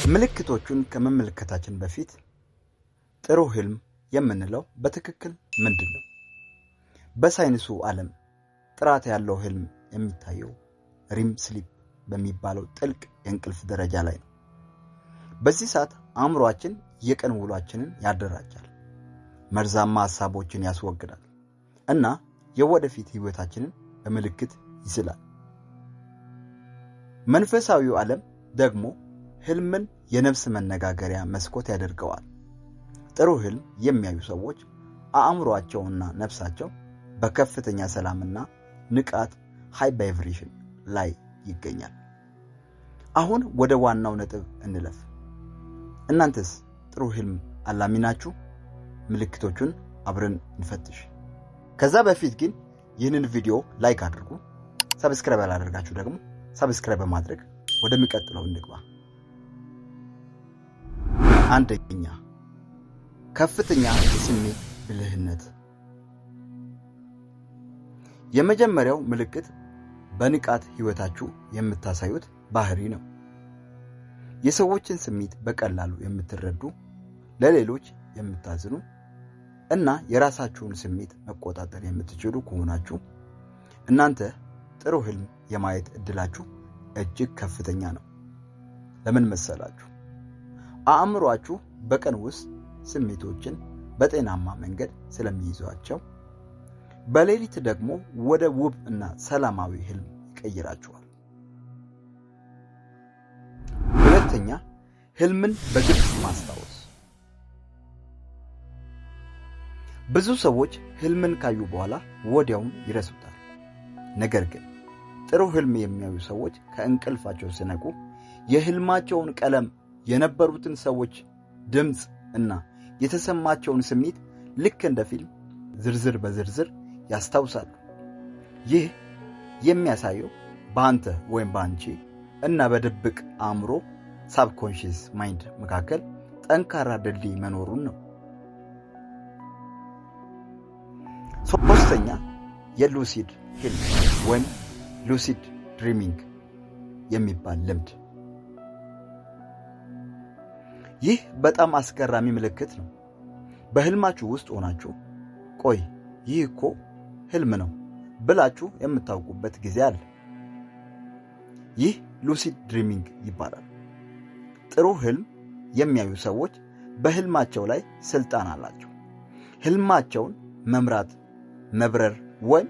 ምልክቶቹን ከመመልከታችን በፊት ጥሩ ህልም የምንለው በትክክል ምንድነው? በሳይንሱ ዓለም ጥራት ያለው ህልም የሚታየው ሪም ስሊፕ በሚባለው ጥልቅ የእንቅልፍ ደረጃ ላይ ነው። በዚህ ሰዓት አእምሮአችን የቀን ውሏችንን ያደራጃል፣ መርዛማ ሐሳቦችን ያስወግዳል እና የወደፊት ህይወታችንን በምልክት ይስላል። መንፈሳዊው ዓለም ደግሞ ህልምን የነፍስ መነጋገሪያ መስኮት ያደርገዋል። ጥሩ ህልም የሚያዩ ሰዎች አእምሮአቸውና ነፍሳቸው በከፍተኛ ሰላምና ንቃት ሃይ ቫይብሬሽን ላይ ይገኛል። አሁን ወደ ዋናው ነጥብ እንለፍ። እናንተስ ጥሩ ህልም አላሚ ናችሁ? ምልክቶቹን አብረን እንፈትሽ። ከዛ በፊት ግን ይህንን ቪዲዮ ላይክ አድርጉ። ሰብስክራይብ ያላደረጋችሁ ደግሞ ሰብስክራይብ በማድረግ ወደሚቀጥለው እንግባ። አንደኛ፣ ከፍተኛ የስሜት ብልህነት። የመጀመሪያው ምልክት በንቃት ህይወታችሁ የምታሳዩት ባህሪ ነው። የሰዎችን ስሜት በቀላሉ የምትረዱ፣ ለሌሎች የምታዝኑ እና የራሳችሁን ስሜት መቆጣጠር የምትችሉ ከሆናችሁ እናንተ ጥሩ ህልም የማየት እድላችሁ እጅግ ከፍተኛ ነው። ለምን መሰላችሁ? አእምሮአችሁ በቀን ውስጥ ስሜቶችን በጤናማ መንገድ ስለሚይዟቸው በሌሊት ደግሞ ወደ ውብ እና ሰላማዊ ህልም ይቀይራቸዋል። ሁለተኛ፣ ህልምን በግልጽ ማስታወስ። ብዙ ሰዎች ህልምን ካዩ በኋላ ወዲያውኑ ይረሱታል። ነገር ግን ጥሩ ህልም የሚያዩ ሰዎች ከእንቅልፋቸው ሲነቁ የህልማቸውን ቀለም፣ የነበሩትን ሰዎች ድምፅ እና የተሰማቸውን ስሜት ልክ እንደ ፊልም ዝርዝር በዝርዝር ያስታውሳሉ። ይህ የሚያሳየው በአንተ ወይም በአንቺ እና በድብቅ አእምሮ ሳብኮንሺየስ ማይንድ መካከል ጠንካራ ድልድይ መኖሩን ነው። ሶስተኛ፣ የሉሲድ ህልም ወይም ሉሲድ ድሪሚንግ የሚባል ልምድ። ይህ በጣም አስገራሚ ምልክት ነው። በህልማችሁ ውስጥ ሆናችሁ ቆይ ይህ እኮ ህልም ነው ብላችሁ የምታውቁበት ጊዜ አለ። ይህ ሉሲድ ድሪሚንግ ይባላል። ጥሩ ህልም የሚያዩ ሰዎች በህልማቸው ላይ ስልጣን አላቸው። ህልማቸውን መምራት፣ መብረር ወይም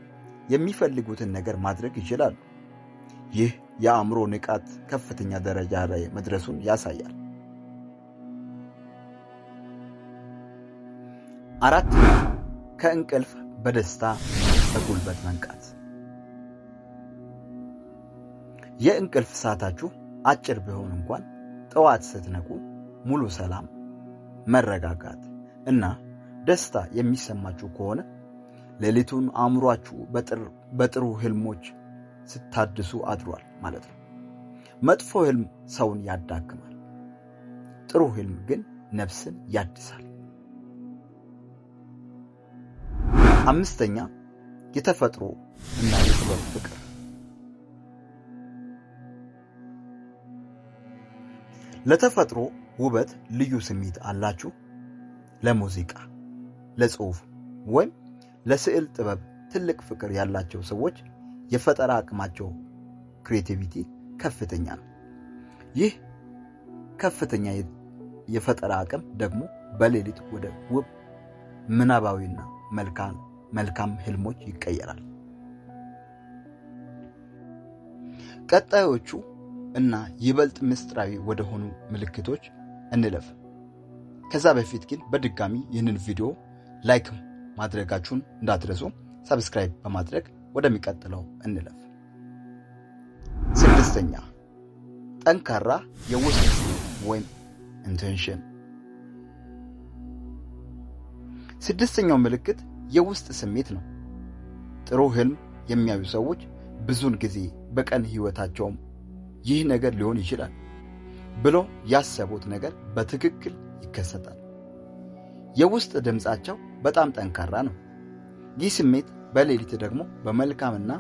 የሚፈልጉትን ነገር ማድረግ ይችላሉ። ይህ የአእምሮ ንቃት ከፍተኛ ደረጃ ላይ መድረሱን ያሳያል። አራት፣ ከእንቅልፍ በደስታ በጉልበት መንቃት። የእንቅልፍ ሰዓታችሁ አጭር ቢሆን እንኳን ጠዋት ስትነቁ ሙሉ ሰላም፣ መረጋጋት እና ደስታ የሚሰማችሁ ከሆነ ሌሊቱን አእምሮአችሁ በጥሩ ህልሞች ስታድሱ አድሯል ማለት ነው። መጥፎ ህልም ሰውን ያዳክማል። ጥሩ ህልም ግን ነፍስን ያድሳል። አምስተኛ፣ የተፈጥሮ እና የጥበብ ፍቅር። ለተፈጥሮ ውበት ልዩ ስሜት አላችሁ? ለሙዚቃ፣ ለጽሑፍ ወይም ለስዕል ጥበብ ትልቅ ፍቅር ያላቸው ሰዎች የፈጠራ አቅማቸው ክሬቲቪቲ ከፍተኛ ነው። ይህ ከፍተኛ የፈጠራ አቅም ደግሞ በሌሊት ወደ ውብ ምናባዊና መልካም ህልሞች ይቀየራል። ቀጣዮቹ እና ይበልጥ ምስጢራዊ ወደ ሆኑ ምልክቶች እንለፍ። ከዛ በፊት ግን በድጋሚ ይህንን ቪዲዮ ላይክ ማድረጋችሁን እንዳትረሱ። ሰብስክራይብ በማድረግ ወደሚቀጥለው እንለፍ። ስድስተኛ፣ ጠንካራ የውስጥ ወይም ኢንቴንሽን። ስድስተኛው ምልክት የውስጥ ስሜት ነው። ጥሩ ህልም የሚያዩ ሰዎች ብዙውን ጊዜ በቀን ህይወታቸውም ይህ ነገር ሊሆን ይችላል ብሎ ያሰቡት ነገር በትክክል ይከሰታል። የውስጥ ድምጻቸው በጣም ጠንካራ ነው። ይህ ስሜት በሌሊት ደግሞ በመልካምና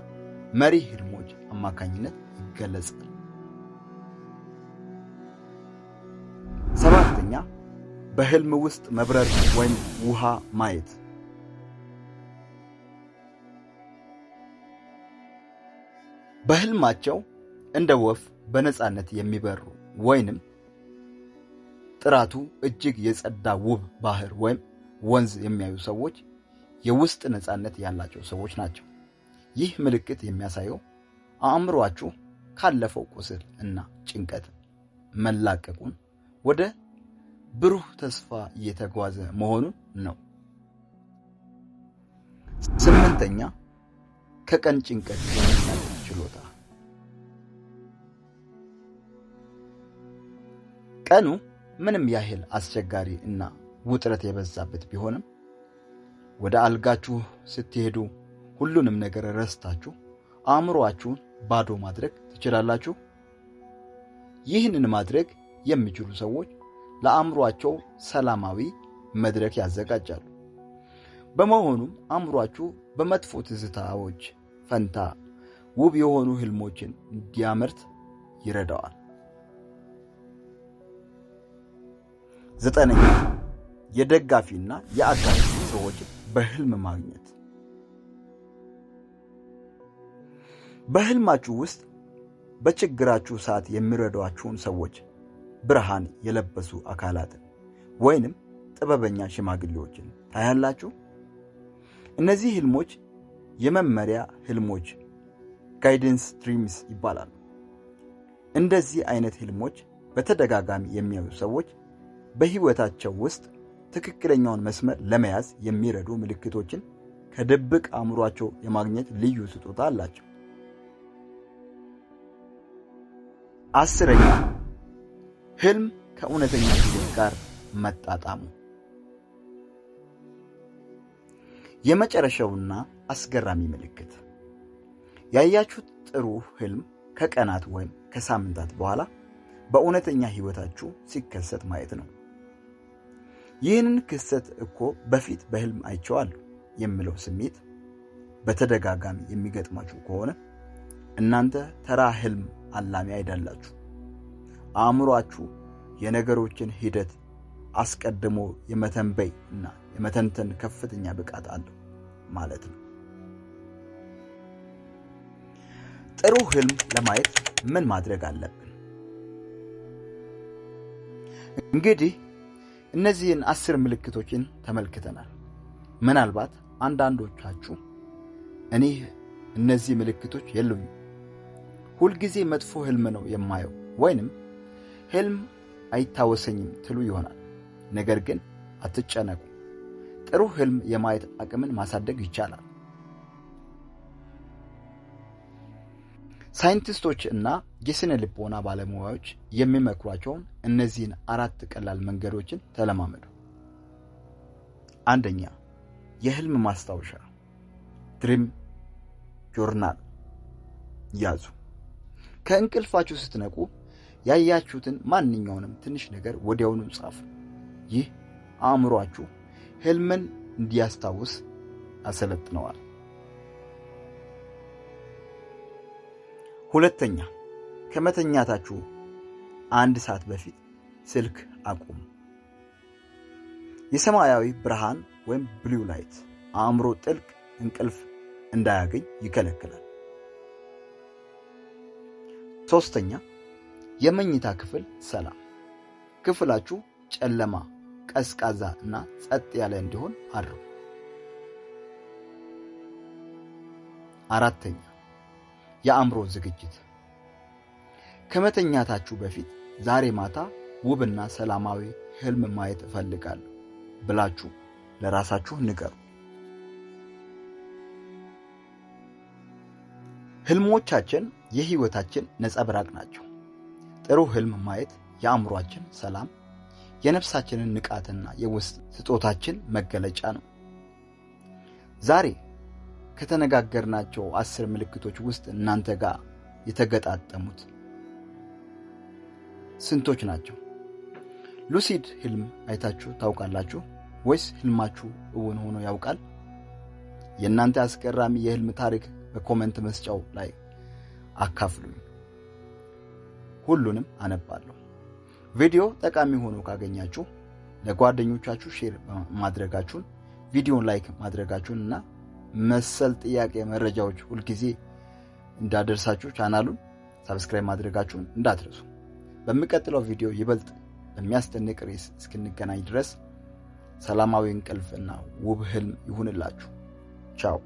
መሪ ህልሞች አማካኝነት ይገለጻል። 9ኛ በህልም ውስጥ መብረር ወይም ውሃ ማየት። በህልማቸው እንደ ወፍ በነፃነት የሚበሩ ወይንም ጥራቱ እጅግ የጸዳ ውብ ባህር ወይም ወንዝ የሚያዩ ሰዎች የውስጥ ነፃነት ያላቸው ሰዎች ናቸው። ይህ ምልክት የሚያሳየው አእምሮአችሁ ካለፈው ቁስል እና ጭንቀት መላቀቁን ወደ ብሩህ ተስፋ እየተጓዘ መሆኑን ነው። 8ኛ ከቀን ጭንቀት የመላቀቅ ችሎታ። ቀኑ ምንም ያህል አስቸጋሪ እና ውጥረት የበዛበት ቢሆንም ወደ አልጋችሁ ስትሄዱ ሁሉንም ነገር ረስታችሁ አእምሮአችሁን ባዶ ማድረግ ትችላላችሁ። ይህንን ማድረግ የሚችሉ ሰዎች ለአእምሮአቸው ሰላማዊ መድረክ ያዘጋጃሉ። በመሆኑም አእምሮአችሁ በመጥፎ ትዝታዎች ፈንታ ውብ የሆኑ ህልሞችን እንዲያመርት ይረዳዋል። 9ኛ የደጋፊና የአጋዥ ሰዎችን በህልም ማግኘት። በህልማችሁ ውስጥ በችግራችሁ ሰዓት የሚረዷችሁን ሰዎች፣ ብርሃን የለበሱ አካላትን ወይንም ጥበበኛ ሽማግሌዎችን ታያላችሁ። እነዚህ ህልሞች የመመሪያ ህልሞች ጋይደንስ ድሪምስ ይባላሉ። እንደዚህ አይነት ህልሞች በተደጋጋሚ የሚያዩ ሰዎች በህይወታቸው ውስጥ ትክክለኛውን መስመር ለመያዝ የሚረዱ ምልክቶችን ከድብቅ አእምሯቸው የማግኘት ልዩ ስጦታ አላቸው። 10ኛ ህልም ከእውነተኛ ህይወት ጋር መጣጣሙ። የመጨረሻውና አስገራሚ ምልክት ያያችሁት ጥሩ ህልም ከቀናት ወይም ከሳምንታት በኋላ በእውነተኛ ህይወታችሁ ሲከሰት ማየት ነው። ይህንን ክስተት እኮ በፊት በህልም አይቼዋለሁ የሚለው ስሜት በተደጋጋሚ የሚገጥማችሁ ከሆነ እናንተ ተራ ህልም አላሚ አይደላችሁ። አእምሮአችሁ የነገሮችን ሂደት አስቀድሞ የመተንበይ እና የመተንተን ከፍተኛ ብቃት አለው ማለት ነው። ጥሩ ህልም ለማየት ምን ማድረግ አለብን? እንግዲህ እነዚህን 10 ምልክቶችን ተመልክተናል። ምናልባት አንዳንዶቻችሁ እኔ እነዚህ ምልክቶች የሉኝም፣ ሁልጊዜ መጥፎ ህልም ነው የማየው ወይንም ህልም አይታወሰኝም ትሉ ይሆናል። ነገር ግን አትጨነቁ፣ ጥሩ ህልም የማየት አቅምን ማሳደግ ይቻላል። ሳይንቲስቶች እና የስነ ልቦና ባለሙያዎች የሚመክሯቸውን እነዚህን 4 ቀላል መንገዶችን ተለማመዱ። 1ኛ የህልም ማስታወሻ ድሪም ጆርናል ያዙ። ከእንቅልፋችሁ ስትነቁ ያያችሁትን ማንኛውንም ትንሽ ነገር ወዲያውኑ ጻፉ። ይህ አእምሮአችሁ ህልምን እንዲያስታውስ ያሰለጥነዋል። 2ኛ ከመተኛታችሁ 1 ሰዓት በፊት ስልክ አቁሙ። የሰማያዊ ብርሃን ወይም ብሉ ላይት አእምሮ ጥልቅ እንቅልፍ እንዳያገኝ ይከለክላል። 3ኛ የመኝታ ክፍል ሰላም። ክፍላችሁ ጨለማ፣ ቀዝቃዛ እና ጸጥ ያለ እንዲሆን አድርጉ። 4ኛ የአእምሮ ዝግጅት። ከመተኛታችሁ በፊት ዛሬ ማታ ውብና ሰላማዊ ህልም ማየት እፈልጋለሁ ብላችሁ ለራሳችሁ ንገሩ። ህልሞቻችን የህይወታችን ነጸብራቅ ናቸው። ጥሩ ህልም ማየት የአእምሮአችን ሰላም፣ የነፍሳችንን ንቃትና የውስጥ ስጦታችን መገለጫ ነው። ዛሬ ከተነጋገርናቸው 10 ምልክቶች ውስጥ እናንተ ጋር የተገጣጠሙት ስንቶች ናቸው? ሉሲድ ህልም አይታችሁ ታውቃላችሁ ወይስ ህልማችሁ እውን ሆኖ ያውቃል? የእናንተ አስገራሚ የህልም ታሪክ በኮሜንት መስጫው ላይ አካፍሉኝ። ሁሉንም አነባለሁ። ቪዲዮ ጠቃሚ ሆኖ ካገኛችሁ ለጓደኞቻችሁ ሼር ማድረጋችሁን፣ ቪዲዮን ላይክ ማድረጋችሁን እና መሰል ጥያቄ መረጃዎች ሁልጊዜ እንዳደርሳችሁ ቻናሉን ሰብስክራይብ ማድረጋችሁን እንዳትረሱ። በሚቀጥለው ቪዲዮ ይበልጥ በሚያስደንቅ ርዕስ እስክንገናኝ ድረስ ሰላማዊ እንቅልፍና ውብ ህልም ይሁንላችሁ። ቻው።